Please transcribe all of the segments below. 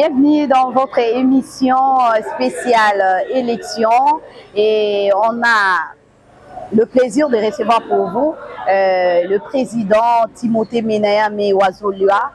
Bienvenue dans votre émission spéciale élection et on a le plaisir de recevoir pour vous le président Timothée Menayame Ouazolua.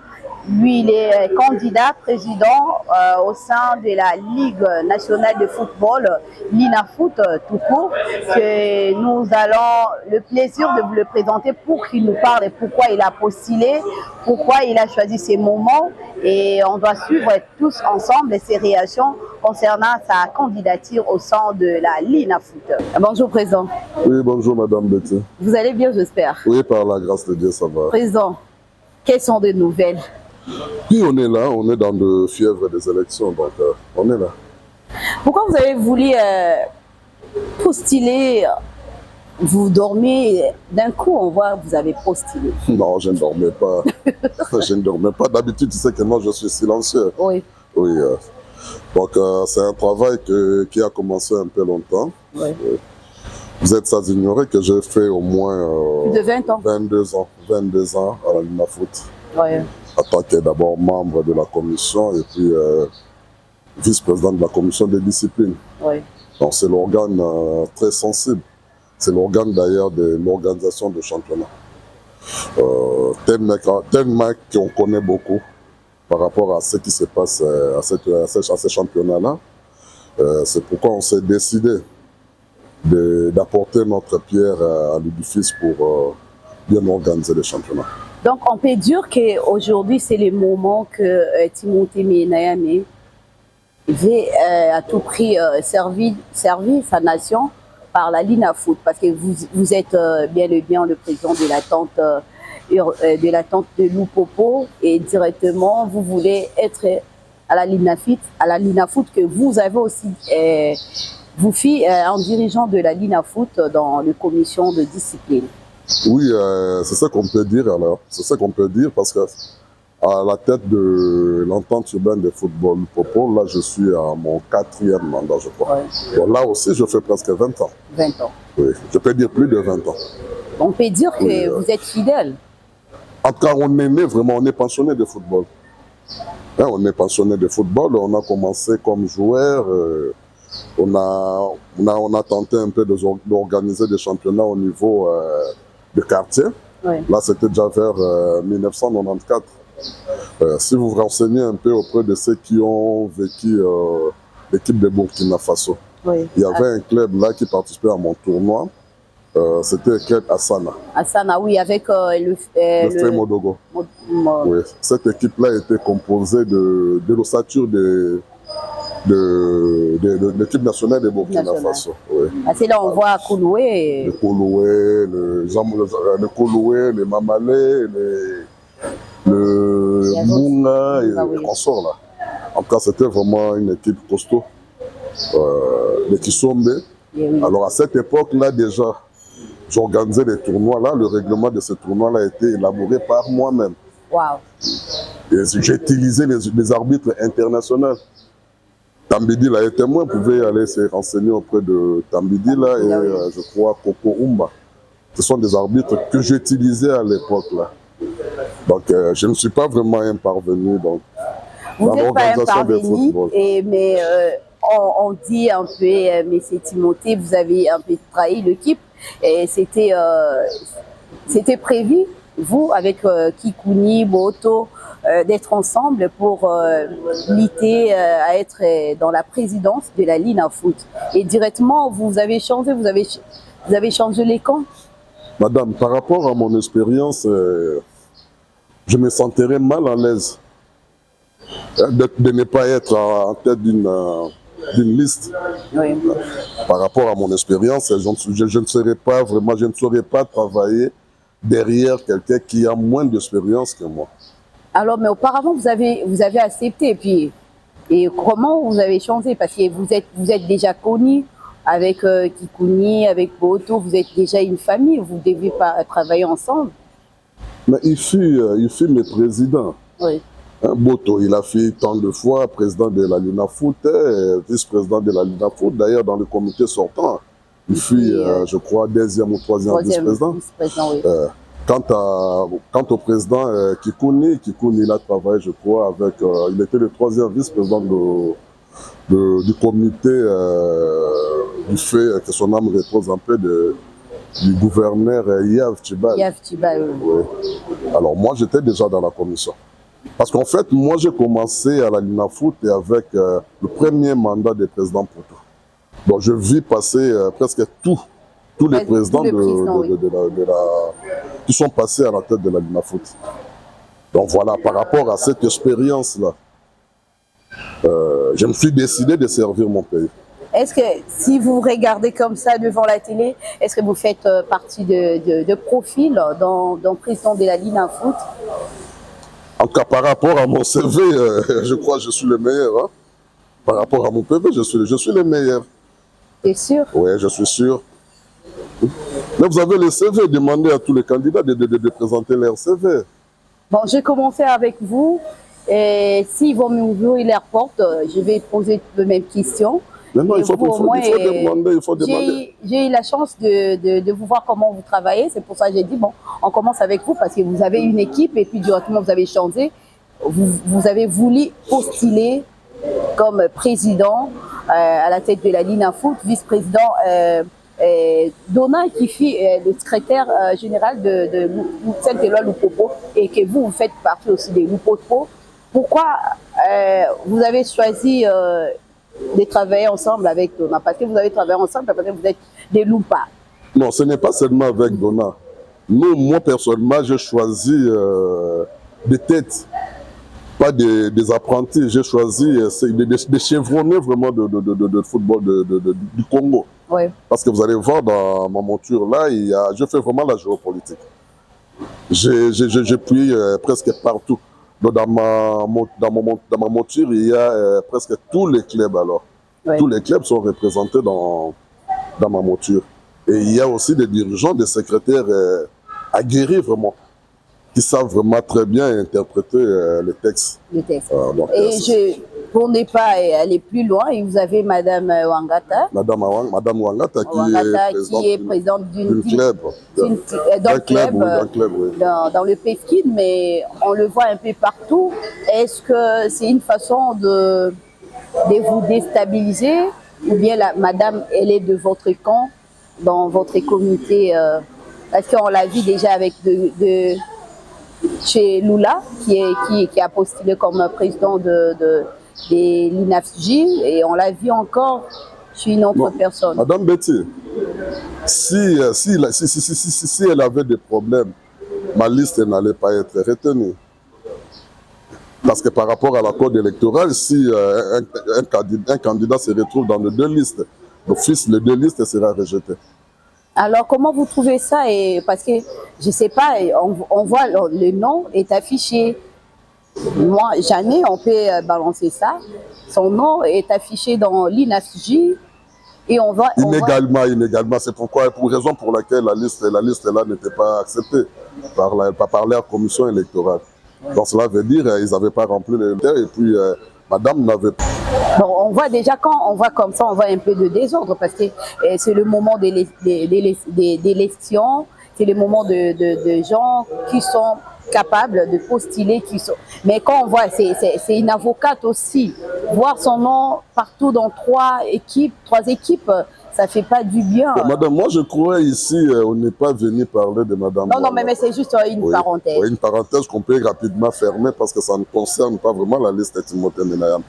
Lui, il est candidat président au sein de la Ligue nationale de football, l'INAFOOT tout court, que nous allons le plaisir de vous le présenter pour qu'il nous parle de pourquoi il a postulé, pourquoi il a choisi ces moments, et on doit suivre tous ensemble ses réactions concernant sa candidature au sein de la l'INAFOOT. Bonjour Président. Oui, bonjour Madame Betty. Vous allez bien, j'espère? Oui, par la grâce de Dieu, ça va. Président, quelles sont les nouvelles? Puis on est là, on est dans le fièvre des élections, donc on est là. Pourquoi vous avez voulu postuler? Vous dormez, d'un coup on voit que vous avez postulé. Non, je ne dormais pas. Je ne dormais pas. D'habitude, tu sais que moi je suis silencieux. Oui. Oui. Donc c'est un travail qui a commencé un peu longtemps. Oui. Vous êtes sans ignorer que j'ai fait au moins Plus de 20 ans. 22 ans à la l'INAFOOT. Oui. En tant que d'abord membre de la commission et puis vice-président de la commission des disciplines. Oui. Donc c'est l'organe très sensible. C'est l'organe d'ailleurs de l'organisation de championnat. Tellement qu'on connaît beaucoup par rapport à ce qui se passe à ces championnats-là. C'est pourquoi on s'est décidé d'apporter notre pierre à l'édifice pour bien organiser les championnats. Donc on peut dire qu'aujourd'hui c'est le moment que Timothée Menayame veut à tout prix servir sa nation par la l'INAFOOT, parce que vous êtes bien le président de l'attente de Loupopo, et directement vous voulez être à la l'INAFOOT que vous avez aussi vous faites en dirigeant de la l'INAFOOT dans la commission de discipline. Oui, c'est ça qu'on peut dire alors. C'est ça qu'on peut dire parce que à la tête de l'entente urbaine de football Popo, là je suis à mon 4e mandat, je crois. Ouais. Bon, là aussi je fais presque 20 ans. 20 ans. Oui, je peux dire plus de 20 ans. On peut dire que oui, vous êtes fidèle. En tout cas, on est né vraiment, on est pensionné de football. Hein, on est pensionné de football, on a commencé comme joueur. On a tenté un peu d'organiser des championnats au niveau de quartier. Oui. Là, c'était déjà vers 1994. Si vous vous renseignez un peu auprès de ceux qui ont vécu l'équipe de Burkina Faso, oui. Il y avait un club là qui participait à mon tournoi. C'était le club Asana. Asana, oui, avec le Modogo. Oui. Cette équipe-là était composée de l'ossature de l'équipe nationale de Burkina Faso. Oui. Ah, c'est là on voit Kouloué. Le Kouloué, le Kouloué, le Mamalé, le Mouna et les consorts là. En tout cas, c'était vraiment une équipe costaud. Les Kisombe. Oui. Alors à cette époque-là déjà, j'organisais des tournois là. Le règlement de ce tournoi-là a été élaboré par moi-même. Wow. Et j'ai utilisé les arbitres internationaux. Tambidi là est témoin, vous pouvez aller se renseigner auprès de Tambidi là et je crois Coco Umba. Ce sont des arbitres que j'utilisais à l'époque là. Donc je ne suis pas vraiment un parvenu dans l'organisation de football. Mais on dit un peu, M. Timothée, vous avez un peu trahi l'équipe. Et c'était prévu, vous, avec Kikouni, Boto, d'être ensemble pour lutter à être dans la présidence de la l'INAFOOT. Et directement, vous avez changé, vous avez changé les camps. Madame, par rapport à mon expérience, je me sentirais mal à l'aise de ne pas être en tête d'une liste. Oui. Par rapport à mon expérience, je ne serais pas vraiment, je ne saurais pas travailler derrière quelqu'un qui a moins d'expérience que moi. Alors, mais auparavant, vous avez accepté, et comment vous avez changé? Parce que vous êtes déjà connu avec Kikouni, avec Boto, vous êtes déjà une famille, vous ne devez pas travailler ensemble. Mais il fut mes présidents. Oui. Boto, il a fait tant de fois président de la l'INAFOOT, vice-président de la l'INAFOOT, d'ailleurs dans le comité sortant. Il fut, je crois, 2e ou 3e vice-président. Oui. Quant au président Kikouni, il a travaillé, je crois, avec... il était le 3e vice-président du comité du fait que son âme repose un peu du gouverneur Yav Tibal. Yav Tibal, oui. Alors moi, j'étais déjà dans la commission. Parce qu'en fait, moi, j'ai commencé à la Linafoot avec le premier mandat des présidents Poutou. Donc je vis passer presque tous les présidents qui sont passés à la tête de la Linafoot. Donc voilà, par rapport à cette expérience-là, je me suis décidé de servir mon pays. Est-ce que si vous regardez comme ça devant la télé, est-ce que vous faites partie de profil dans président de la Linafoot? En tout cas, par rapport à mon CV, je crois que je suis le meilleur. Hein? Par rapport à mon PV, je suis le meilleur. T'es sûr? Oui, je suis sûr. Mais vous avez le CV, demandez à tous les candidats de présenter leur CV. Bon, j'ai commencé avec vous. Et s'ils vont m'ouvrir leur porte, je vais poser les mêmes questions. Non, il faut demander. J'ai eu la chance de vous voir comment vous travaillez. C'est pour ça que j'ai dit, bon, on commence avec vous parce que vous avez une équipe et puis directement vous avez changé. Vous avez voulu postuler comme président à la tête de la Linafoot, vice-président Dona qui fut le secrétaire général de Saint-Éloi Lupopo et que vous faites partie aussi des Lupopo. Pourquoi vous avez choisi de travailler ensemble avec Dona? Parce que vous avez travaillé ensemble, parce que vous êtes des Lupa. Non, ce n'est pas seulement avec Dona. Moi, personnellement, j'ai choisi des têtes, pas des apprentis. J'ai choisi des chevronnés vraiment de football du Congo. Oui. Parce que vous allez voir dans ma monture là, je fais vraiment la géopolitique. J'ai pris presque partout. Donc dans ma monture, il y a presque tous les clubs alors. Oui. Tous les clubs sont représentés dans ma monture. Et il y a aussi des dirigeants, des secrétaires aguerris vraiment, qui savent vraiment très bien interpréter les textes. Les textes. Pour ne pas aller plus loin, vous avez Madame Wangata. Madame Wangata qui est présidente d'un club. Dans le PEFKID, mais on le voit un peu partout. Est-ce que c'est une façon de vous déstabiliser ou bien Madame, elle est de votre camp dans votre comité parce qu'on l'a vu déjà avec chez Lula qui a postulé comme président des l'INAFJ et on l'a vu encore chez une autre personne. Madame Betty, si elle avait des problèmes, ma liste n'allait pas être retenue. Parce que par rapport à la code électorale, si un candidat se retrouve dans les 2 listes, d'office, les 2 listes sera rejeté. Alors, comment vous trouvez ça? Parce que, je ne sais pas, on voit le nom est affiché. Moi, jamais on peut balancer ça. Son nom est affiché dans l'INAFJ et on voit... Inégalement. C'est pour raison pour laquelle la liste là n'était pas acceptée par la commission électorale. Donc cela veut dire qu'ils n'avaient pas rempli les critères et puis madame n'avait pas. Bon, on voit déjà quand on voit comme ça, on voit un peu de désordre parce que c'est le moment des élections, c'est le moment de gens qui sont capables de postuler, mais quand on voit, c'est une avocate aussi, voir son nom partout dans 3 équipes, ça ne fait pas du bien. Bon, madame, moi je crois ici, on n'est pas venu parler de madame. Non, mais c'est juste une parenthèse. Oui, une parenthèse qu'on peut rapidement fermer parce que ça ne concerne pas vraiment la liste de Timothée Menayam.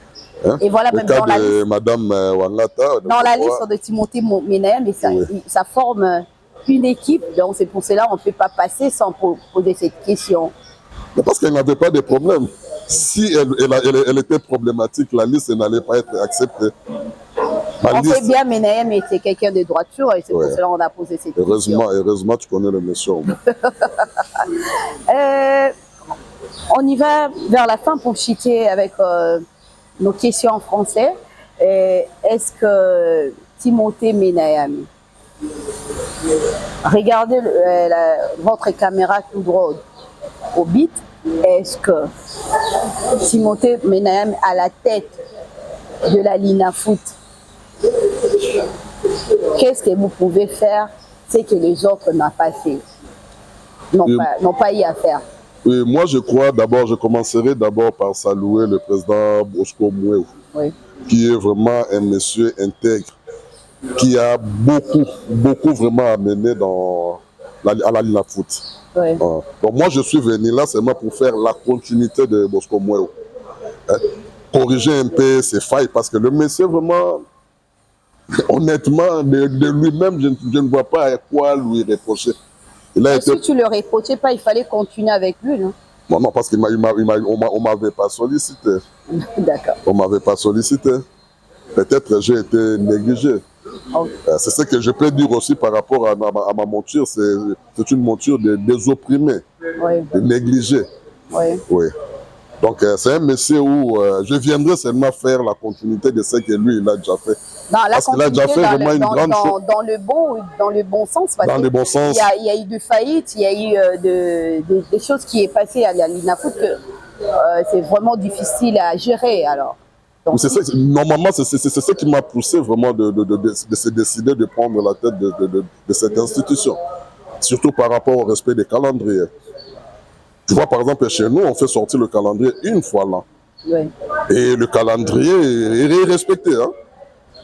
Hein? Et voilà, même dans la liste. Madame Wangata. Dans la liste de Timothée Menayam, ça forme une équipe, donc c'est pour cela qu'on ne peut pas passer sans poser cette question. Mais parce qu'elle n'avait pas de problème. Si elle était problématique, la liste n'allait pas être acceptée. On sait bien, Menayam était quelqu'un de droiture et c'est pour cela qu'on a posé cette question. Heureusement, tu connais le monsieur. On y va vers la fin pour chiter avec nos questions en français. Est-ce que Timothée Menayam, regardez votre caméra tout droit au bit, est-ce que Timothée Menayam à la tête de la Linafoot, qu'est-ce que vous pouvez faire, c'est que les autres n'ont pas fait? n'ont pas y à faire. Et moi, je crois d'abord, je commencerai d'abord par saluer le président Bosco Moué, Oui. qui est vraiment un monsieur intègre, qui a beaucoup vraiment amené à la Lina Foot. Oui. Donc moi, je suis venu là seulement pour faire la continuité de Bosco Moué. Corriger un peu ses failles, parce que le monsieur vraiment, honnêtement, de lui-même, je ne vois pas à quoi lui reprocher. Si tu ne le reprochais pas, il fallait continuer avec lui, non? Non, parce qu'on ne m'avait pas sollicité. D'accord. On ne m'avait pas sollicité. Peut-être j'ai été négligé. Okay. C'est ce que je peux dire aussi par rapport à ma monture. C'est une monture des opprimés, oui. des négligés. Oui. Oui. Donc c'est un monsieur où je viendrai seulement faire la continuité de ce que lui, il a déjà fait. Dans la parce qu'il a déjà fait vraiment une grande chose. Dans le bon sens. Parce dans le bon sens. Il y a eu de faillites, il y a eu des choses qui est passées à la Lina Foot que c'est vraiment difficile à gérer alors. Donc, normalement, c'est ce qui m'a poussé vraiment de se décider de prendre la tête de cette institution. Surtout par rapport au respect des calendriers. Tu vois, par exemple, chez nous, on fait sortir le calendrier une fois là. Oui. Et le calendrier est respecté. Hein?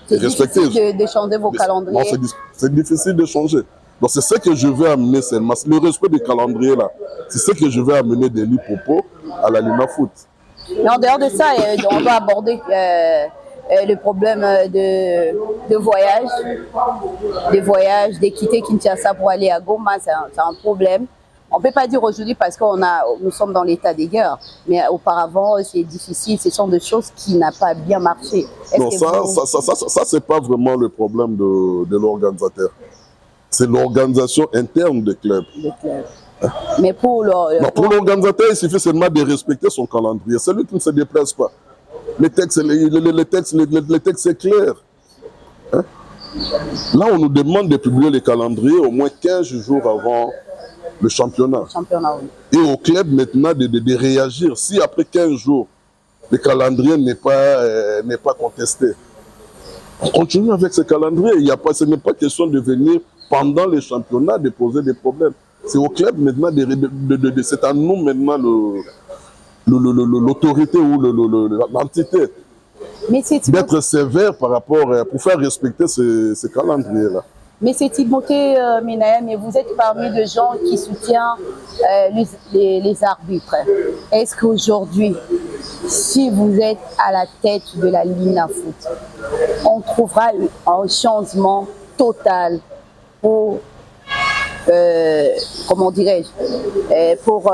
C'est difficile de changer vos calendriers. Non, c'est difficile de changer. Donc c'est ce que je vais amener seulement. Le respect des calendriers là. C'est ce que je vais amener de l'Hipopo à la Lina Foot. Mais en dehors de ça, on va aborder le problème de voyage. Des voyages, de quitter Kinshasa pour aller à Goma, c'est un problème. On ne peut pas dire aujourd'hui parce que nous sommes dans l'état des guerres, mais auparavant c'est difficile, ce sont des choses qui n'ont pas bien marché. Non, ça c'est pas vraiment le problème de l'organisateur. C'est l'organisation interne des clubs. Mais pour l'organisateur, il suffit seulement de respecter son calendrier. Celui qui ne se déplace pas. Le texte est clair. Hein? Là, on nous demande de publier les calendriers au moins 15 jours avant le championnat. Oui. Et au club maintenant de réagir. Si après 15 jours, le calendrier n'est pas contesté, on continue avec ce calendrier. Ce n'est pas question de venir pendant les championnats de poser des problèmes. C'est au club maintenant, c'est à nous maintenant l'autorité ou l'entité d'être sévère par rapport, pour faire respecter ce calendrier-là. Mais c'est Timothée Minaya, mais vous êtes parmi des gens qui soutiennent les arbitres. Est-ce qu'aujourd'hui, si vous êtes à la tête de la Lina Foot, on trouvera un changement total pour, comment dirais-je, pour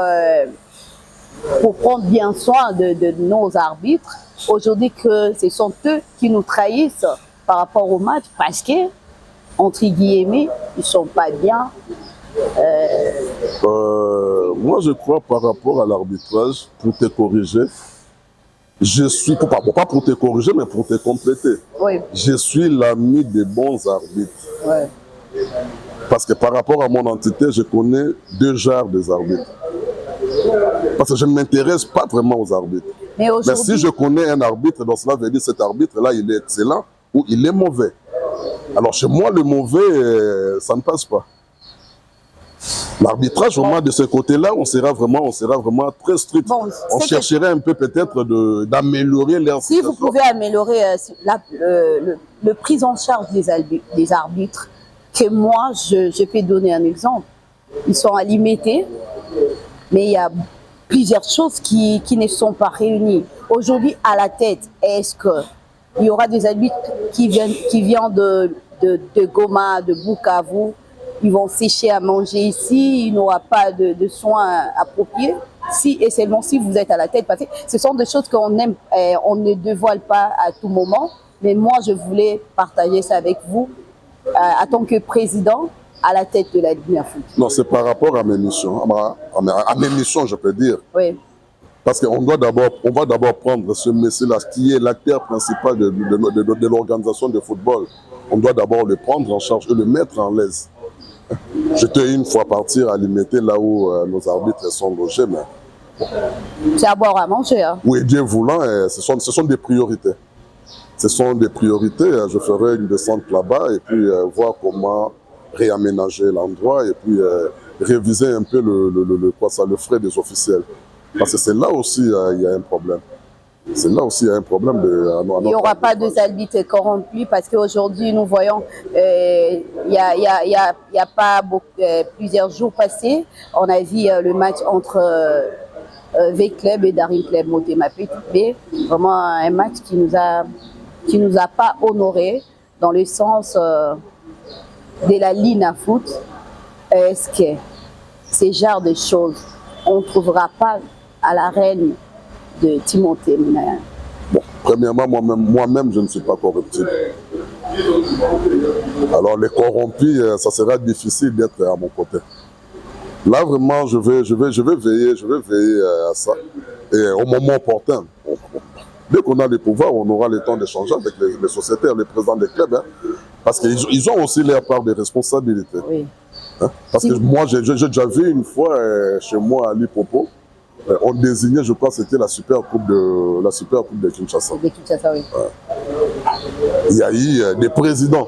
prendre bien soin de nos arbitres, aujourd'hui que ce sont eux qui nous trahissent par rapport au match, parce que entre guillemets, ils ne sont pas bien. Moi, je crois par rapport à l'arbitrage, pour te corriger, je suis, pas pour te corriger, mais pour te compléter. Oui. Je suis l'ami des bons arbitres. Oui. Parce que par rapport à mon entité, je connais deux genres des arbitres. Parce que je ne m'intéresse pas vraiment aux arbitres. Mais si je connais un arbitre, donc cela veut dire que cet arbitre-là, il est excellent ou il est mauvais. Alors chez moi, le mauvais, ça ne passe pas. L'arbitrage, vraiment, de ce côté-là, on sera vraiment très strict. Bon, on chercherait un peu peut-être d'améliorer leur situation. Si vous pouvez améliorer le prise en charge des arbitres, que moi, je peux donner un exemple. Ils sont à limiter, mais il y a plusieurs choses qui ne sont pas réunies. Aujourd'hui, à la tête, est-ce qu'il y aura des arbitres qui viennent de Goma, de Bukavu, ils vont sécher à manger ici, il n'y aura pas de soins appropriés, si et seulement si vous êtes à la tête. Parce que ce sont des choses qu'on aime, on ne dévoile pas à tout moment, mais moi je voulais partager ça avec vous en tant que président à la tête de la Lina Foot. Non, c'est par rapport à mes missions, à mes missions je peux dire. Oui. Parce qu'on va d'abord prendre ce monsieur-là, qui est l'acteur principal de l'organisation de football. On doit d'abord le prendre en charge et le mettre en l'aise. J'étais une fois partir à Limité, là où nos arbitres sont logés. C'est à boire à manger. Hein. Oui, Dieu voulant, ce sont des priorités. Ce sont des priorités. Je ferai une descente là-bas et puis voir comment réaménager l'endroit et puis réviser un peu le frais des officiels. Parce que c'est là aussi il y a un problème. C'est là aussi il y a un problème. Il n'y aura pas de arbitres corrompus parce qu'aujourd'hui, nous voyons, il n'y a pas beaucoup, plusieurs jours passés, on a vu le match entre V-Club et Daring Club Motema Petit. Vraiment un match qui nous a pas honoré dans le sens de la Lina Foot. Est-ce que ces genres de choses, on ne trouvera pas à l'arène de Timothée Ménaya? Bon, premièrement, moi-même, je ne suis pas corruptible. Alors, les corrompus, ça sera difficile d'être à mon côté. Là, vraiment, je vais veiller à ça. Et au moment opportun, dès qu'on a le pouvoir, on aura le temps d'échanger avec les sociétaires, les présidents des clubs. Hein, parce qu'ils ont aussi leur part de responsabilité. Oui. Hein, parce que moi, j'ai déjà vu une fois chez moi à Lipopo, on désignait, je crois, c'était la super coupe de Kinshasa. De Kinshasa, oui. Il y a eu des présidents.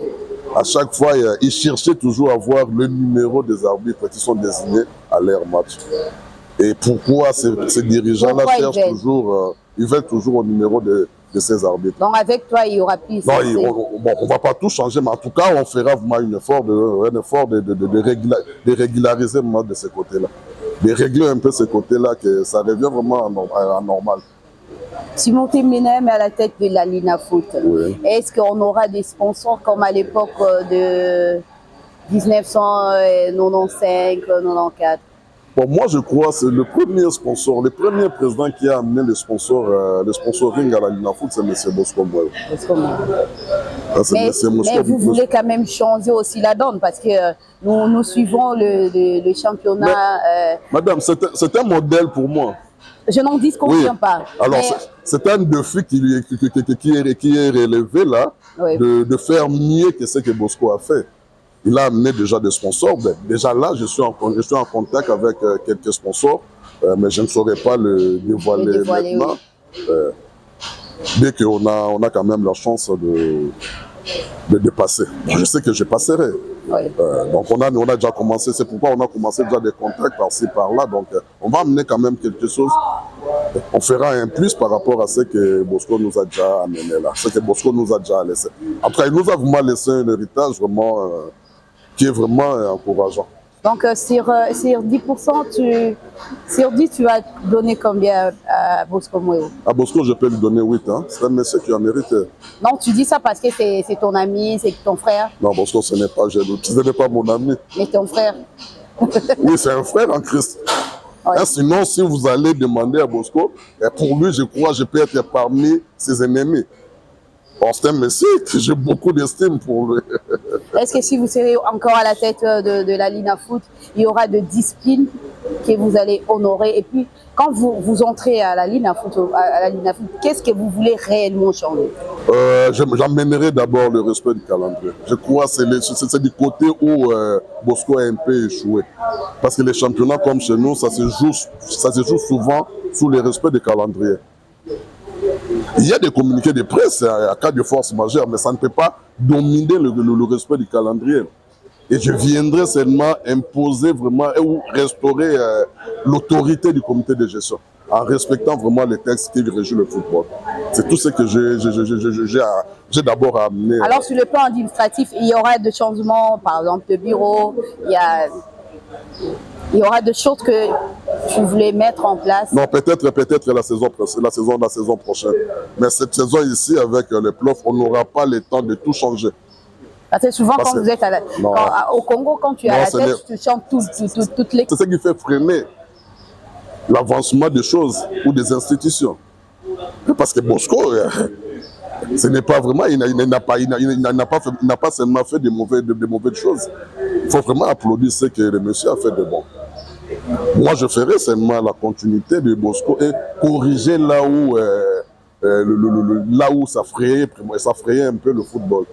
À chaque fois, ils cherchaient toujours à voir le numéro des arbitres qui sont désignés à leur match. Et pourquoi ces dirigeants-là cherchent toujours, ils veulent toujours au numéro de ces arbitres. Donc avec toi, il y aura plus. Non, on ne va pas tout changer, mais en tout cas, on fera vraiment un effort de régulariser moi, de ce côté-là. De régler un peu ce côté-là, que ça devient vraiment anormal. Timothée Ménaya est à la tête de la Lina Foot. Oui. Est-ce qu'on aura des sponsors comme à l'époque de 1995-94? Bon, moi, je crois que c'est le premier sponsor, le premier président qui a amené le sponsoring à la Lina Foot, c'est M. Bosco Mouel. Mais vous voulez quand même changer aussi la donne parce que nous suivons le championnat. Madame, c'est un modèle pour moi. Je n'en disconviens pas. Alors, c'est un défi qui est relevé là, oui. de faire mieux que ce que Bosco a fait. Il a amené déjà des sponsors. Ben, déjà là, je suis en contact avec quelques sponsors, mais je ne saurais pas le dévoiler maintenant. Oui. Dès qu'on a quand même la chance de passer. Bon, je sais que je passerai. Oui. Donc on a déjà commencé, c'est pourquoi on a commencé déjà des contacts par-ci, par-là. Donc on va amener quand même quelque chose. On fera un plus par rapport à ce que Bosco nous a déjà amené là, ce que Bosco nous a déjà laissé. En tout cas, il nous a vraiment laissé un héritage vraiment, qui est vraiment encourageant. Donc sur 10%, sur 10, tu vas donner combien à Bosco Mouel? À Bosco, je peux lui donner 8. Hein. C'est un monsieur qui a mérité. Non, tu dis ça parce que c'est ton ami, c'est ton frère? Non, Bosco, ce n'est pas mon ami. Mais ton frère? Oui, c'est un frère en Christ. Oui. Hein, sinon, si vous allez demander à Bosco, pour lui, je crois, je peux être parmi ses ennemis. C'est un monsieur que j'ai beaucoup d'estime pour lui. Est-ce que si vous serez encore à la tête de la Lina Foot, il y aura de discipline que vous allez honorer? Et puis, quand vous entrez à la Lina Foot, qu'est-ce que vous voulez réellement changer? J'emmènerai d'abord le respect du calendrier. Je crois que c'est du côté où Bosco a un peu échoué. Parce que les championnats comme chez nous, ça se joue souvent sous le respect du calendrier. Il y a des communiqués de presse à cas de force majeure, mais ça ne peut pas dominer le respect du calendrier. Et je viendrai seulement imposer vraiment ou restaurer l'autorité du comité de gestion en respectant vraiment les textes qui régissent le football. C'est tout ce que j'ai d'abord à amener. Alors sur le plan administratif, il y aura des changements, par exemple de bureau, il y aura des choses que tu voulais mettre en place? Non, peut-être la saison prochaine. Mais cette saison ici, avec les playoffs, on n'aura pas le temps de tout changer. Parce que souvent, quand vous êtes au Congo, quand tu es à la tête, tu changes toutes les... C'est ce qui fait freiner l'avancement des choses ou des institutions. Parce que Bosco, ce n'est pas vraiment, il n'a pas seulement fait de mauvaises choses. Il faut vraiment applaudir ce que le monsieur a fait de bon. Moi, je ferai seulement la continuité de Bosco et corriger là où ça frayait un peu le football.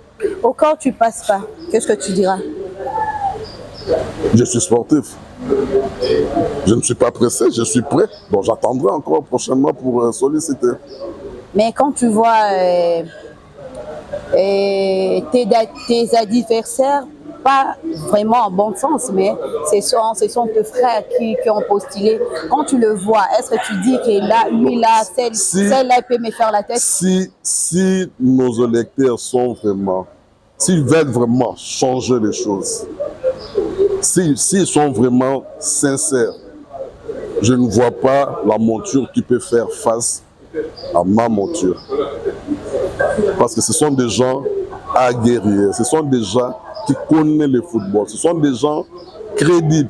Au cas où tu ne passes pas, qu'est-ce que tu diras? Je suis sportif. Je ne suis pas pressé, je suis prêt. Donc j'attendrai encore prochainement pour solliciter. Mais quand tu vois tes adversaires, pas vraiment en bon sens, mais ce sont tes frères qui ont postulé. Quand tu le vois, est-ce que tu dis que là, lui là, celle-là peut me faire la tête? Si nos électeurs sont vraiment, s'ils veulent vraiment changer les choses, s'ils sont vraiment sincères, je ne vois pas la monture qui peut faire face à ma monture. Parce que ce sont des gens aguerris, ce sont des gens qui connaissent le football, ce sont des gens crédibles.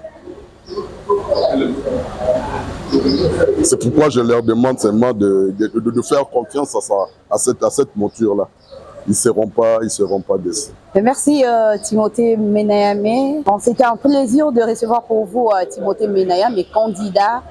C'est pourquoi je leur demande seulement de faire confiance à cette monture-là. Ils ne seront pas déçus. Merci Timothée Menayame. Bon, c'était un plaisir de recevoir pour vous Timothée Menayame, candidat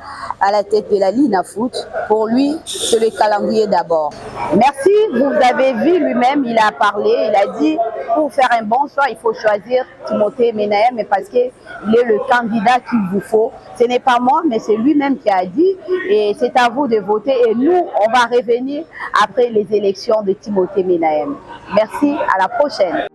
à la tête de la Linafoot. Pour lui, c'est le calendrier d'abord. Merci, vous avez vu lui-même, il a parlé, il a dit pour faire un bon choix, il faut choisir Timothée Menayame parce qu'il est le candidat qu'il vous faut. Ce n'est pas moi, mais c'est lui-même qui a dit et c'est à vous de voter et nous, on va revenir après les élections de Timothée Menayame. Merci, à la prochaine.